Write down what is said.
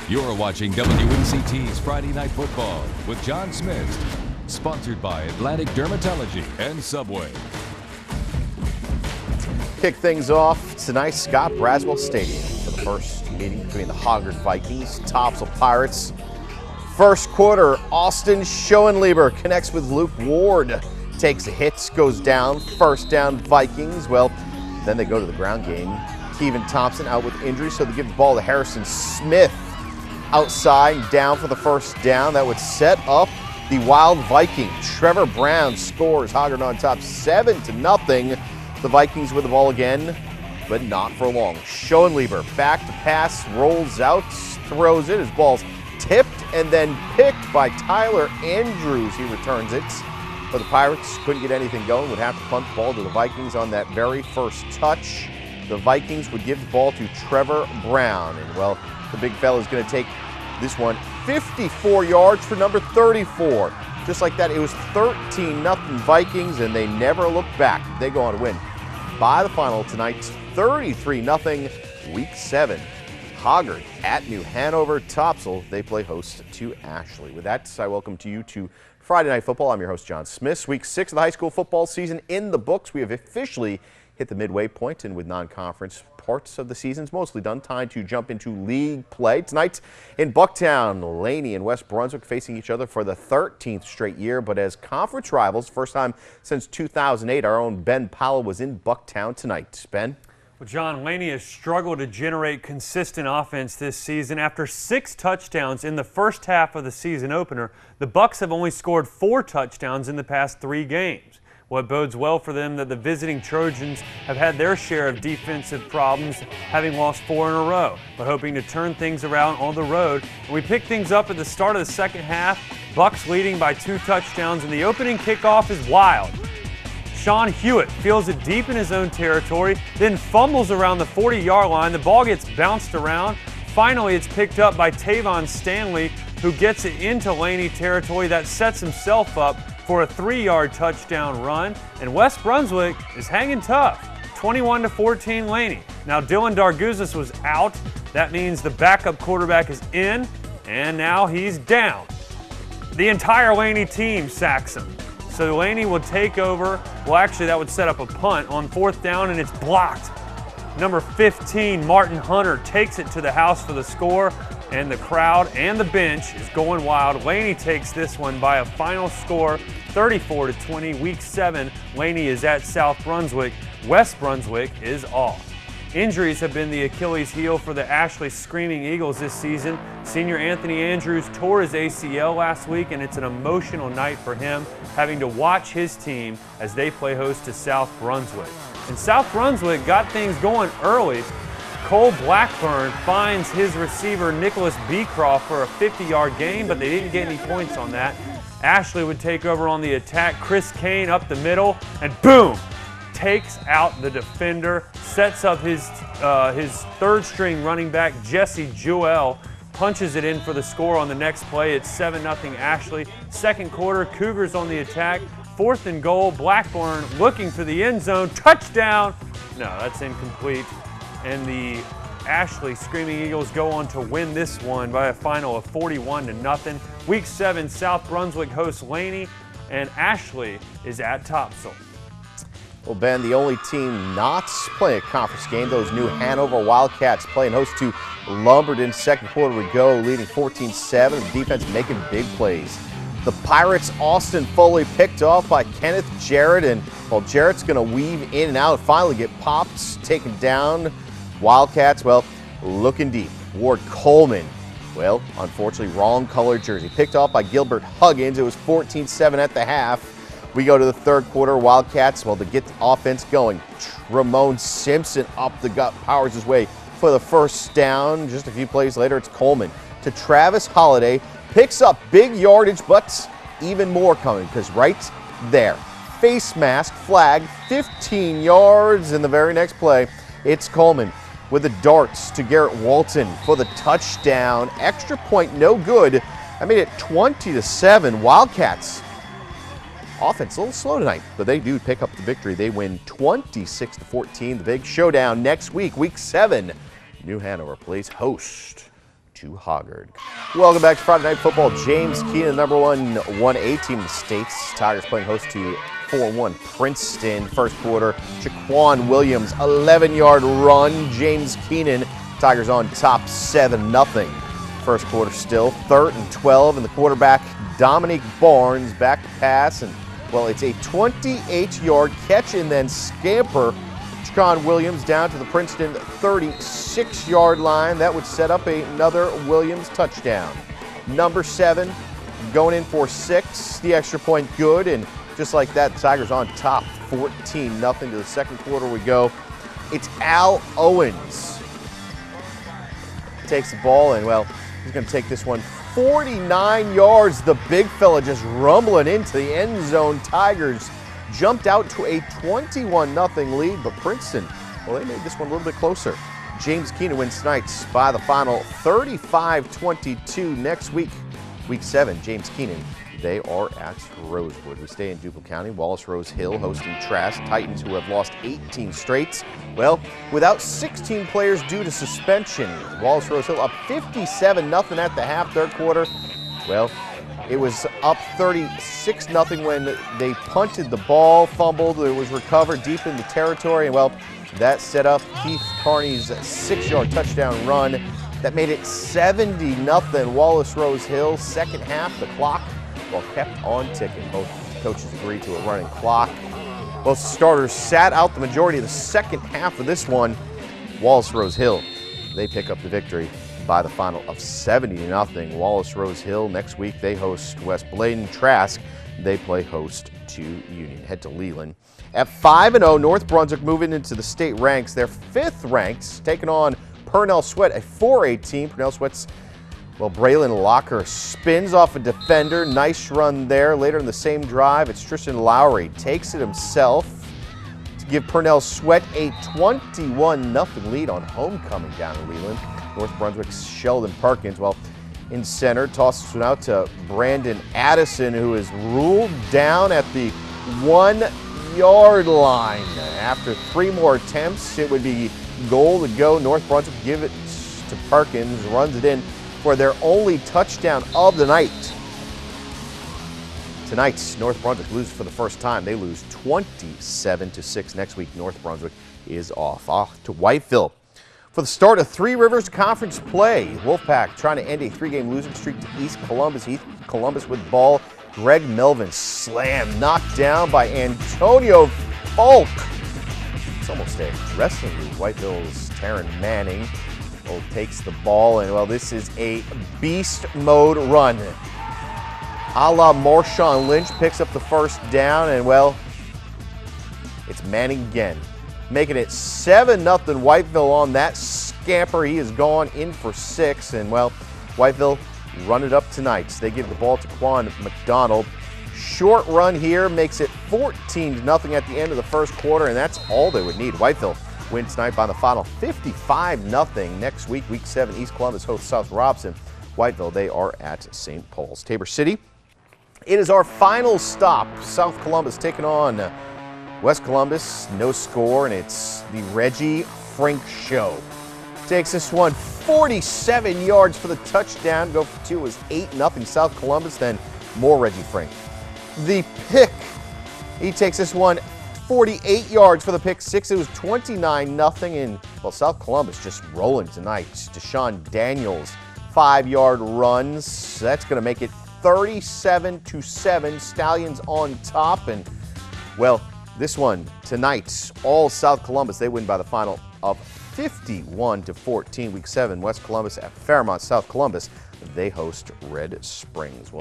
You're watching WNCT's Friday Night Football with John Smith, sponsored by Atlantic Dermatology and Subway. Kick things off tonight, Scott Braswell Stadium for the first meeting between the Hoggard Vikings, Topsail Pirates. First quarter, Austin Schoenlieber connects with Luke Ward, takes a hit, goes down, first down Vikings. Well, then they go to the ground game. Kevin Thompson out with injury, so they give the ball to Harrison Smith outside, down for the first down. That would set up the Wild Viking. Trevor Brown scores, Hoggard on top 7-0. The Vikings with the ball again, but not for long. Schoenlieber back to pass, rolls out, throws it. His ball's tipped and then picked by Tyler Andrews. He returns it. But the Pirates couldn't get anything going, would have to punt the ball to the Vikings on that very first touch. The Vikings would give the ball to Trevor Brown. And, well, the big fella is going to take this one 54 yards for number 34. Just like that, it was 13-0 Vikings, and they never looked back. They go on to win by the final tonight, 33-0, Week 7. Hoggard at New Hanover. Topsail, they play host to Ashley. With that, I welcome you to Friday Night Football. I'm your host, John Smith. Week 6 of the high school football season in the books. We have officially hit the midway point, and with non-conference parts of the season's mostly done, time to jump into league play. Tonight in Bucktown, Laney and West Brunswick facing each other for the 13th straight year, but as conference rivals, first time since 2008, our own Ben Powell was in Bucktown tonight. Ben? Well, John, Laney has struggled to generate consistent offense this season. After 6 touchdowns in the first half of the season opener, the Bucks have only scored 4 touchdowns in the past 3 games. What bodes well for them that the visiting Trojans have had their share of defensive problems, having lost 4 in a row, but hoping to turn things around on the road. And we pick things up at the start of the second half. Bucks leading by 2 touchdowns, and the opening kickoff is wild. Sean Hewitt feels it deep in his own territory, then fumbles around the 40-yard line. The ball gets bounced around. Finally, it's picked up by Tavon Stanley, who gets it into Laney territory. That sets himself up for a 3-yard touchdown run, and West Brunswick is hanging tough. 21-14 Laney. Now Dylan Darguzis was out. That means the backup quarterback is in, and now he's down. The entire Laney team sacks him. So Laney will take over. Well, actually, that would set up a punt on 4th down, and it's blocked. Number 15, Martin Hunter, takes it to the house for the score, and the crowd and the bench is going wild. Laney takes this one by a final score, 34-20. Week 7, Laney is at South Brunswick. West Brunswick is off. Injuries have been the Achilles heel for the Ashley Screaming Eagles this season. Senior Anthony Andrews tore his ACL last week, and it's an emotional night for him, having to watch his team as they play host to South Brunswick. And South Brunswick got things going early. Cole Blackburn finds his receiver Nicholas Beecroft for a 50-yard gain, but they didn't get any points on that. Ashley would take over on the attack. Chris Kane up the middle, and boom! Takes out the defender, sets up his third-string running back, Jesse Jewell, punches it in for the score on the next play. It's 7-0 Ashley. Second quarter, Cougars on the attack. 4th and goal, Blackburn looking for the end zone. Touchdown! No, that's incomplete. And the Ashley Screaming Eagles go on to win this one by a final of 41-0. Week 7, South Brunswick hosts Laney, and Ashley is at Topsail. Well, Ben, the only team not playing a conference game, those New Hanover Wildcats playing host to Lumberton. Second quarter we go, leading 14-7. The defense making big plays. The Pirates, Austin Foley picked off by Kenneth Jarrett, and well, Jarrett's going to weave in and out, finally get popped, taken down. Wildcats, well, looking deep. Ward Coleman, well, unfortunately, wrong color jersey. Picked off by Gilbert Huggins. It was 14-7 at the half. We go to the third quarter. Wildcats, well, to get the offense going. Ramon Simpson up the gut, powers his way for the first down. Just a few plays later, it's Coleman to Travis Holiday. Picks up big yardage, but even more coming, because right there, face mask, flag, 15 yards. In the very next play, it's Coleman with the darts to Garrett Walton for the touchdown. Extra point, no good. I made it 20-7. Wildcats offense a little slow tonight, but they do pick up the victory. They win 26-14. The big showdown next week, Week 7. New Hanover plays host to Hoggard. Welcome back to Friday Night Football. James Keenan, number one 1A team in the States. Tigers playing host to 4-1 Princeton. First quarter, Jaquan Williams, 11-yard run. James Keenan, Tigers on top 7-0. First quarter still 3rd and 12, and the quarterback Dominic Barnes back to pass, and well, it's a 28-yard catch and then scamper. Jaquan Williams down to the Princeton 36-yard line. That would set up another Williams touchdown. Number 7 going in for 6. The extra point good, and just like that, the Tigers on top 14-0. To the second quarter we go. It's Al Owens. Takes the ball, and well, he's going to take this one 49 yards. The big fella just rumbling into the end zone. Tigers jumped out to a 21-0 lead, but Princeton, well, they made this one a little bit closer. James Keenan wins tonight by the final 35-22. Next week, week 7, James Keenan, they are at Rosewood. We stay in Duplin County. Wallace Rose Hill hosting Trask Titans, who have lost 18 straight. Well, without 16 players due to suspension. Wallace Rose Hill up 57-0 at the half, third quarter. Well, it was up 36-0 when they punted the ball, fumbled. It was recovered deep in the territory, and well, that set up Keith Carney's 6-yard touchdown run. That made it 70-0 Wallace Rose Hill. Second half, the clock, well, kept on ticking. Both coaches agreed to a running clock. Both starters sat out the majority of the second half of this one. Wallace Rose Hill, they pick up the victory by the final of 70-0. Wallace Rose Hill next week, they host West Bladen. Trask, they play host to Union. Head to Leland. At 5-0, North Brunswick moving into the state ranks. They're 5th ranked, taking on Purnell Sweat, a 4A team. Purnell Sweat's, well, Braylon Locker spins off a defender. Nice run there. Later in the same drive, it's Tristan Lowry takes it himself to give Purnell Sweat a 21-0 lead on homecoming down in Leland. North Brunswick's Sheldon Perkins, well, in center, tosses it out to Brandon Addison, who is ruled down at the 1-yard line. After 3 more attempts, it would be goal to go. North Brunswick give it to Perkins, runs it in for their only touchdown of the night. Tonight, North Brunswick loses for the first time. They lose 27-6. Next week, North Brunswick is off to Whiteville for the start of Three Rivers Conference play. Wolfpack trying to end a 3-game losing streak to East Columbus. East Columbus with the ball. Greg Melvin slammed, knocked down by Antonio Falk. It's almost a wrestling move. Whiteville's Taryn Manning takes the ball, and well, this is a beast mode run. A la Marshawn Lynch picks up the first down, and well, it's Manning again, making it 7-0 Whiteville on that scamper. He is gone in for 6, and well, Whiteville run it up tonight. They give the ball to Quan McDonald. Short run here makes it 14-0 at the end of the first quarter, and that's all they would need. Whiteville wins tonight by the final 55-0. Next week, week 7, East Columbus hosts South Robson. Whiteville, they are at St. Paul's. Tabor City, it is our final stop. South Columbus taking on West Columbus. No score, and it's the Reggie Frink Show. Takes this one 47 yards for the touchdown. Go for 2 was 8-0 South Columbus. Then more Reggie Frink. The pick, he takes this one 48 yards for the pick 6. It was 29-0, and well, South Columbus just rolling tonight. Deshaun Daniels, 5-yard runs. That's going to make it 37-7. Stallions on top, and well, this one tonight, all South Columbus, they win by the final of 51-14. Week 7, West Columbus at Fairmont. South Columbus, they host Red Springs.